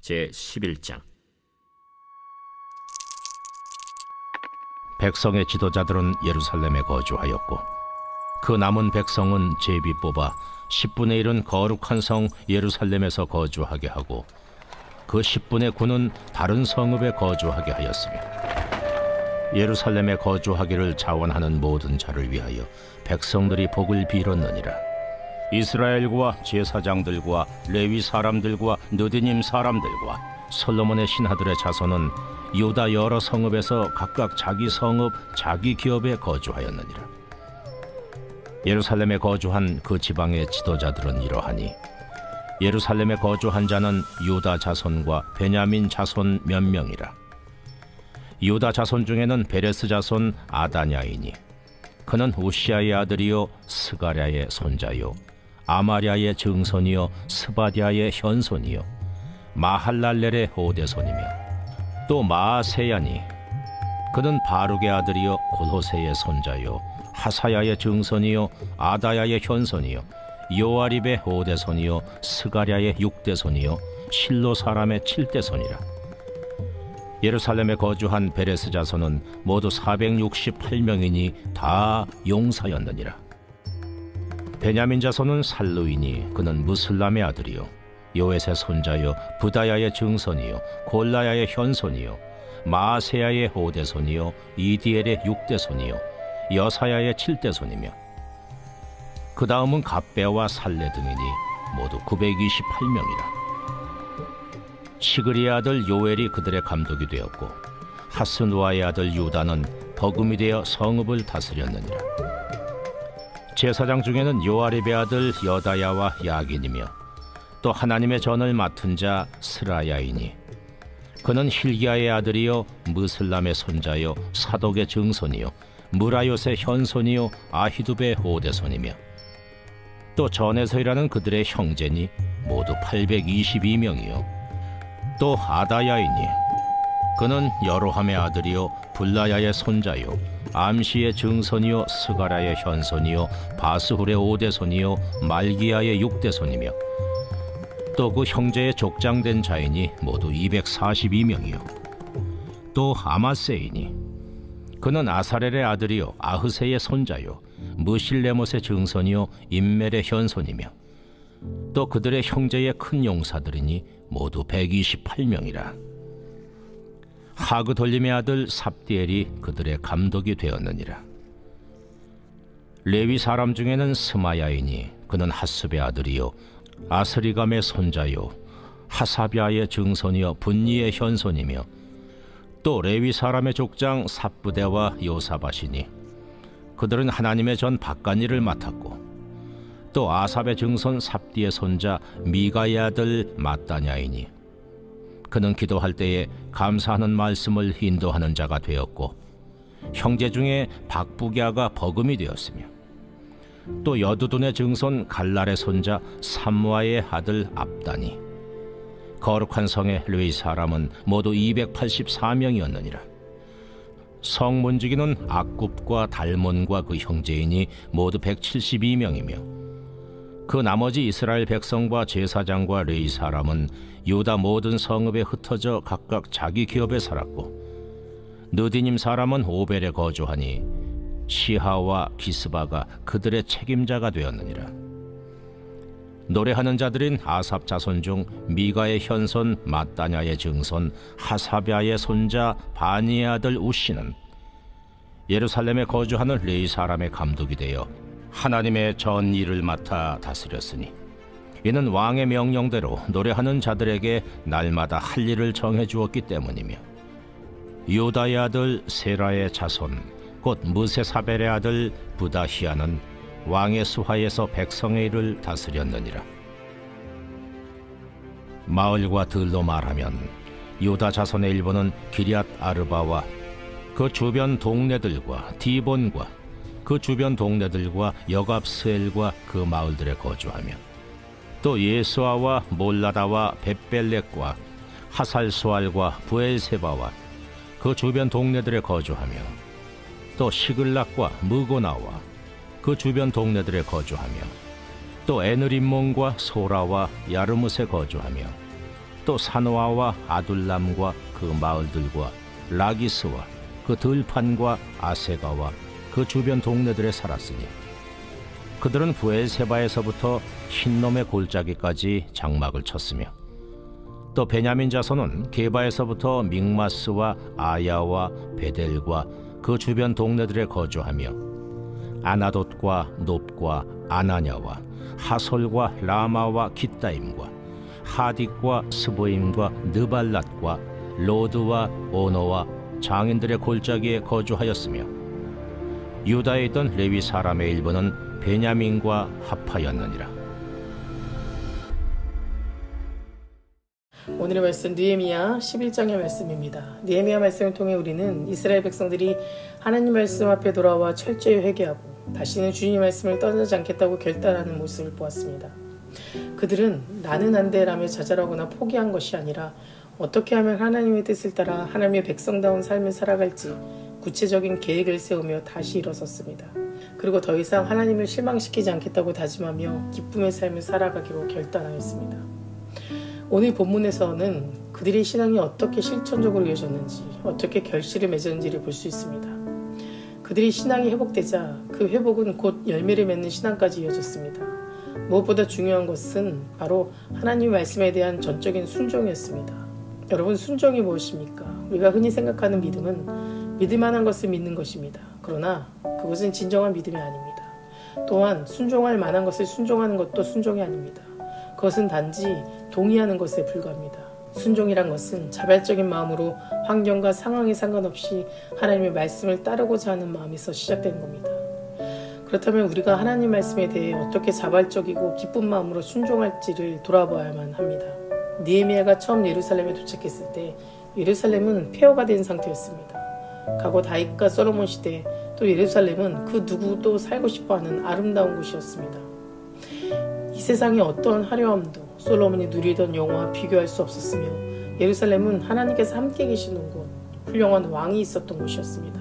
제11장. 백성의 지도자들은 예루살렘에 거주하였고 그 남은 백성은 제비 뽑아 10분의 1은 거룩한 성 예루살렘에서 거주하게 하고 그 10분의 9는 다른 성읍에 거주하게 하였으며 예루살렘에 거주하기를 자원하는 모든 자를 위하여 백성들이 복을 빌었느니라. 이스라엘과 제사장들과 레위 사람들과 느디님 사람들과 솔로몬의 신하들의 자손은 유다 여러 성읍에서 각각 자기 성읍 자기 기업에 거주하였느니라. 예루살렘에 거주한 그 지방의 지도자들은 이러하니 예루살렘에 거주한 자는 유다 자손과 베냐민 자손 몇 명이라. 유다 자손 중에는 베레스 자손 아다냐이니 그는 우시아의 아들이요 스가랴의 손자요 아마랴의 증손이요 스바디아의 현손이요 마할랄렐의 오대손이며 또 마아세야니 그는 바룩의 아들이요 골호세의 손자요 하사야의 증손이요 아다야의 현손이요 요아립의 오대손이요 스가랴의 육대손이요 실로 사람의 7대손이라. 예루살렘에 거주한 베레스 자손은 모두 468명이니 다 용사였느니라. 베냐민 자손은 살루이니 그는 무슬람의 아들이요 요엣의 손자요 부다야의 증손이요 골라야의 현손이요 마아세야의 오대손이요 이디엘의 육대손이요 여사야의 7대손이며 그 다음은 갑배와 살레 등이니 모두 928명이라. 시그리의 아들 요엘이 그들의 감독이 되었고 하스누아의 아들 유다는 버금이 되어 성읍을 다스렸느니라. 제사장 중에는 요아립의 아들 여다야와 야긴이며 또 하나님의 전을 맡은 자 스라야이니 그는 힐기야의 아들이요 무슬람의 손자요 사독의 증손이요 무라요의 현손이요 아히두베의 오대손이며 또 전에서 일하는 그들의 형제니 모두 822명이요 또 아다야이니 그는 여로함의 아들이요 불라야의 손자요 암시의 증손이요 스가랴의 현손이요 바스훌의 오대손이요 말기야의 육대손이며 또 그 형제의 족장된 자이니 모두 242명이요 또 아마세이니 그는 아사렐의 아들이요 아흐세의 손자요 무실레못의 증손이요 임멜의 현손이며 또 그들의 형제의 큰 용사들이니 모두 128명이라. 하그돌림의 아들 삽디엘이 그들의 감독이 되었느니라. 레위 사람 중에는 스마야이니 그는 하습의 아들이요 아스리감의 손자요 하사비아의 증손이요 분니의 현손이며 또 레위 사람의 족장 삽부대와 요사밭이니 그들은 하나님의 전 밭간일을 맡았고 또 아삽의 증손 삽디의 손자 미가의 아들 마따냐이니 그는 기도할 때에 감사하는 말씀을 인도하는 자가 되었고 형제 중에 박부갸가 버금이 되었으며 또 여두둔의 증손 갈랄의 손자 삼무아의 아들 압다니 거룩한 성의 레위 사람은 모두 284명이었느니라. 성 문지기는 악굽과 달몬과 그 형제이니 모두 172명이며 그 나머지 이스라엘 백성과 제사장과 레위 사람은 유다 모든 성읍에 흩어져 각각 자기 기업에 살았고 느디님 사람은 오벨에 거주하니 시하와 기스바가 그들의 책임자가 되었느니라. 노래하는 자들인 아삽 자손 중 미가의 현손 마따냐의 증손 하사비아의 손자 바니의 아들 우시는 예루살렘에 거주하는 레위 사람의 감독이 되어 하나님의 전 일을 맡아 다스렸으니 이는 왕의 명령대로 노래하는 자들에게 날마다 할 일을 정해 주었기 때문이며 유다의 아들 세라의 자손 곧 무세사벨의 아들 부다히아는 왕의 수하에서 백성의 일을 다스렸느니라. 마을과 들로 말하면 유다 자손의 일부는 기럇 아르바와 그 주변 동네들과 디본과 그 주변 동네들과 여갑스엘과 그 마을들에 거주하며 또 예수아와 몰라다와 벳벨렉과 하살수알과 부엘세바와 그 주변 동네들에 거주하며 또 시글락과 무고나와 그 주변 동네들에 거주하며 또 에느림몬과 소라와 야르뭇에 거주하며 또 사노아와 아둘람과 그 마을들과 라기스와 그 들판과 아세가와 그 주변 동네들에 살았으니 그들은 부엘세바에서부터 흰놈의 골짜기까지 장막을 쳤으며 또 베냐민 자손은 게바에서부터 믹마스와 아야와 베델과 그 주변 동네들에 거주하며 아나돗과 놉과 아나냐와 하솔과 라마와 깃다임과 하딕과 스보임과 느발랏과 로드와 오노와 장인들의 골짜기에 거주하였으며 유다에 있던 레위 사람의 일부는 베냐민과 합하였느니라. 오늘의 말씀 느헤미야 11장의 말씀입니다. 느헤미야 말씀을 통해 우리는 이스라엘 백성들이 하나님 말씀 앞에 돌아와 철저히 회개하고 다시는 주님 말씀을 떠나지 않겠다고 결단하는 모습을 보았습니다. 그들은 나는 안 돼라며 좌절하거나 포기한 것이 아니라 어떻게 하면 하나님의 뜻을 따라 하나님의 백성다운 삶을 살아갈지 구체적인 계획을 세우며 다시 일어섰습니다. 그리고 더 이상 하나님을 실망시키지 않겠다고 다짐하며 기쁨의 삶을 살아가기로 결단하였습니다. 오늘 본문에서는 그들의 신앙이 어떻게 실천적으로 이어졌는지, 어떻게 결실을 맺었는지를 볼 수 있습니다. 그들의 신앙이 회복되자 그 회복은 곧 열매를 맺는 신앙까지 이어졌습니다. 무엇보다 중요한 것은 바로 하나님 말씀에 대한 전적인 순종이었습니다. 여러분, 순종이 무엇입니까? 우리가 흔히 생각하는 믿음은 믿을 만한 것을 믿는 것입니다. 그러나 그것은 진정한 믿음이 아닙니다. 또한 순종할 만한 것을 순종하는 것도 순종이 아닙니다. 그것은 단지 동의하는 것에 불과합니다. 순종이란 것은 자발적인 마음으로 환경과 상황에 상관없이 하나님의 말씀을 따르고자 하는 마음에서 시작되는 겁니다. 그렇다면 우리가 하나님 말씀에 대해 어떻게 자발적이고 기쁜 마음으로 순종할지를 돌아봐야만 합니다. 느헤미야가 처음 예루살렘에 도착했을 때 예루살렘은 폐허가 된 상태였습니다. 과거 다윗과 솔로몬 시대, 또 예루살렘은 그 누구도 살고 싶어하는 아름다운 곳이었습니다. 이 세상의 어떤 화려함도 솔로몬이 누리던 영화와 비교할 수 없었으며 예루살렘은 하나님께서 함께 계시는 곳, 훌륭한 왕이 있었던 곳이었습니다.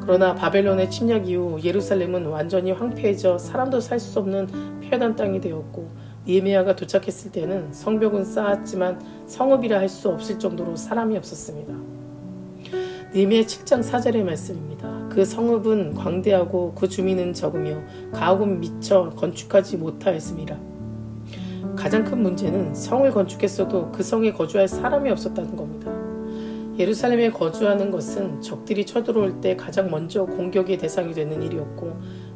그러나 바벨론의 침략 이후 예루살렘은 완전히 황폐해져 사람도 살 수 없는 폐허한 땅이 되었고 느헤미야가 도착했을 때는 성벽은 쌓았지만 성읍이라 할 수 없을 정도로 사람이 없었습니다. 느헤미야 7장 4절의 말씀입니다. 그 성읍은 광대하고 그 주민은 적으며 가옥은 미처 건축하지 못하였음이라. 가장 큰 문제는 성을 건축했어도 그 성에 거주할 사람이 없었다는 겁니다. 예루살렘에 거주하는 것은 적들이 쳐들어올 때 가장 먼저 공격의 대상이 되는 일이었고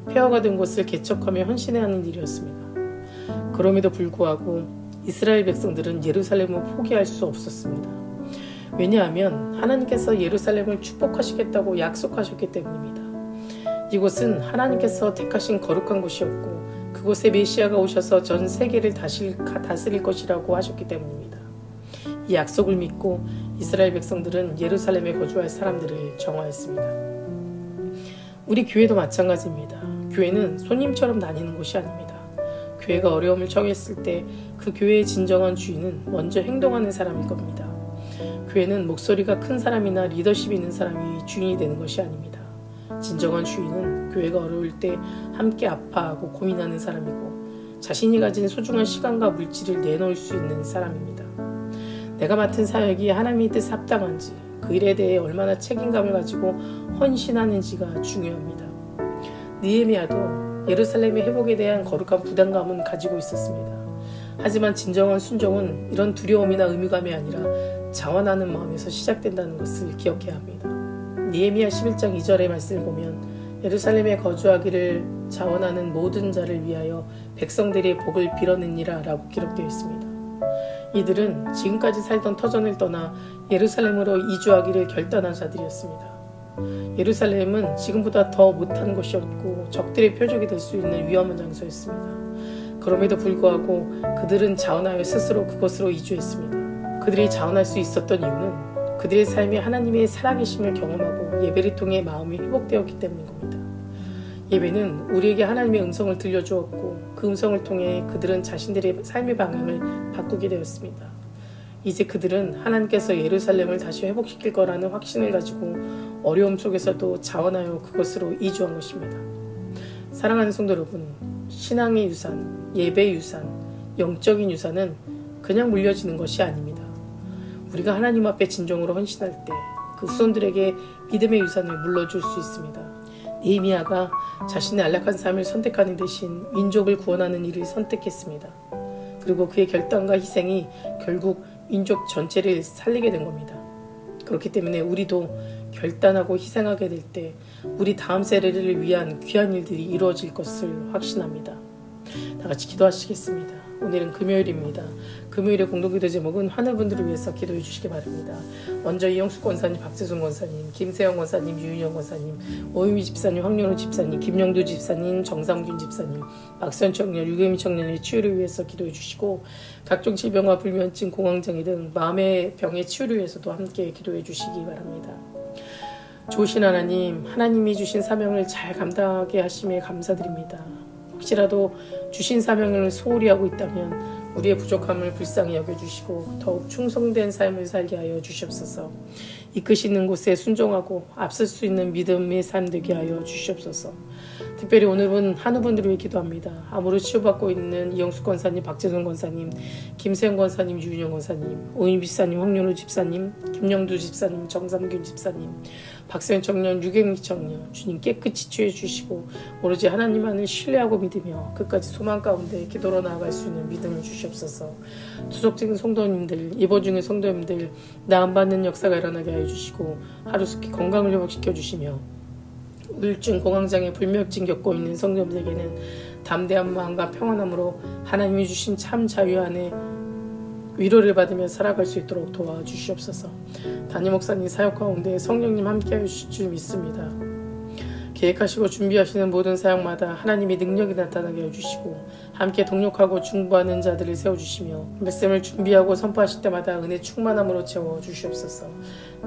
폐허가 된 곳을 개척하며 헌신해야 하는 일이었습니다. 그럼에도 불구하고 이스라엘 백성들은 예루살렘을 포기할 수 없었습니다. 왜냐하면 하나님께서 예루살렘을 축복하시겠다고 약속하셨기 때문입니다. 이곳은 하나님께서 택하신 거룩한 곳이었고 그곳에 메시아가 오셔서 전 세계를 다스릴 것이라고 하셨기 때문입니다. 이 약속을 믿고 이스라엘 백성들은 예루살렘에 거주할 사람들을 정하였습니다. 우리 교회도 마찬가지입니다. 교회는 손님처럼 다니는 곳이 아닙니다. 교회가 어려움을 처했을 때 그 교회의 진정한 주인은 먼저 행동하는 사람일 겁니다. 교회는 목소리가 큰 사람이나 리더십이 있는 사람이 주인이 되는 것이 아닙니다. 진정한 주인은 교회가 어려울 때 함께 아파하고 고민하는 사람이고 자신이 가진 소중한 시간과 물질을 내놓을 수 있는 사람입니다. 내가 맡은 사역이 하나님의 뜻에 합당한지 그 일에 대해 얼마나 책임감을 가지고 헌신하는지가 중요합니다. 느헤미야도 예루살렘의 회복에 대한 거룩한 부담감은 가지고 있었습니다. 하지만 진정한 순종은 이런 두려움이나 의무감이 아니라 자원하는 마음에서 시작된다는 것을 기억해야 합니다. 느헤미야 11장 2절의 말씀을 보면 예루살렘에 거주하기를 자원하는 모든 자를 위하여 백성들의 복을 빌어느니라 라고 기록되어 있습니다. 이들은 지금까지 살던 터전을 떠나 예루살렘으로 이주하기를 결단한 자들이었습니다. 예루살렘은 지금보다 더 못한 곳이었고 적들의 표적이 될 수 있는 위험한 장소였습니다. 그럼에도 불구하고 그들은 자원하여 스스로 그곳으로 이주했습니다. 그들이 자원할 수 있었던 이유는 그들의 삶이 하나님의 살아계심을 경험하고 예배를 통해 마음이 회복되었기 때문인 겁니다. 예배는 우리에게 하나님의 음성을 들려주었고 그 음성을 통해 그들은 자신들의 삶의 방향을 바꾸게 되었습니다. 이제 그들은 하나님께서 예루살렘을 다시 회복시킬 거라는 확신을 가지고 어려움 속에서도 자원하여 그곳으로 이주한 것입니다. 사랑하는 성도 여러분, 신앙의 유산, 예배의 유산, 영적인 유산은 그냥 물려지는 것이 아닙니다. 우리가 하나님 앞에 진정으로 헌신할 때 그 후손들에게 믿음의 유산을 물려줄 수 있습니다. 느헤미야가 자신의 안락한 삶을 선택하는 대신 민족을 구원하는 일을 선택했습니다. 그리고 그의 결단과 희생이 결국 민족 전체를 살리게 된 겁니다. 그렇기 때문에 우리도 결단하고 희생하게 될 때 우리 다음 세대를 위한 귀한 일들이 이루어질 것을 확신합니다. 다 같이 기도하시겠습니다. 오늘은 금요일입니다. 금요일의 공동기도 제목은 하늘분들을 위해서 기도해 주시기 바랍니다. 먼저 이영숙 권사님, 박재순 권사님, 김세영 권사님, 유인영 권사님, 오유미 집사님, 황윤호 집사님, 김영두 집사님, 정상균 집사님, 박선 청년, 유개미 청년의 치유를 위해서 기도해 주시고 각종 질병과 불면증, 공황장애 등 마음의 병의 치유를 위해서도 함께 기도해 주시기 바랍니다. 좋으신 하나님, 하나님이 주신 사명을 잘 감당하게 하심에 감사드립니다. 혹시라도 주신 사명을 소홀히 하고 있다면 우리의 부족함을 불쌍히 여겨주시고 더욱 충성된 삶을 살게 하여 주시옵소서. 이끄시는 곳에 순종하고 앞설 수 있는 믿음의 삶 되게 하여 주시옵소서. 특별히 오늘은 한우분들을 위해 기도합니다. 암으로 치유받고 있는 이영숙 권사님, 박재선 권사님, 김세영 권사님, 유인영 권사님, 오인 집사님, 황윤호 집사님, 김영두 집사님, 정삼균 집사님, 박세현 청년, 유경미 청년, 주님 깨끗이 치유해 주시고 오로지 하나님만을 신뢰하고 믿으며 끝까지 소망 가운데 기도로 나아갈 수 있는 믿음을 주시옵소서. 투속적인 성도님들, 입원 중인 성도님들 나음받는 역사가 일어나게 하여 주시고 하루속히 건강을 회복시켜 주시며 우울증, 공황장애, 불면증 겪고 있는 성도님들에게는 담대한 마음과 평안함으로 하나님이 주신 참 자유 안에 위로를 받으며 살아갈 수 있도록 도와주시옵소서. 담임 목사님 사역 가운데 성령님 함께하여 주실 줄 믿습니다. 계획하시고 준비하시는 모든 사역마다 하나님의 능력이 나타나게 해주시고 함께 동력하고 중보하는 자들을 세워주시며 말씀을 준비하고 선포하실 때마다 은혜 충만함으로 채워주시옵소서.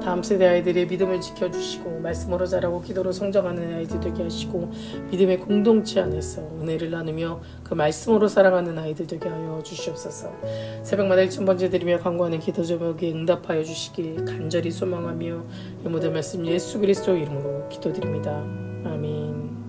다음 세대 아이들의 믿음을 지켜주시고 말씀으로 자라고 기도로 성장하는 아이들 되게 하시고 믿음의 공동체 안에서 은혜를 나누며 그 말씀으로 살아가는 아이들 되게 하여 주시옵소서. 새벽마다 1000번째 드리며 간구하는 기도 제목에 응답하여 주시길 간절히 소망하며 이 모든 말씀 예수 그리스도 이름으로 기도드립니다. 아멘.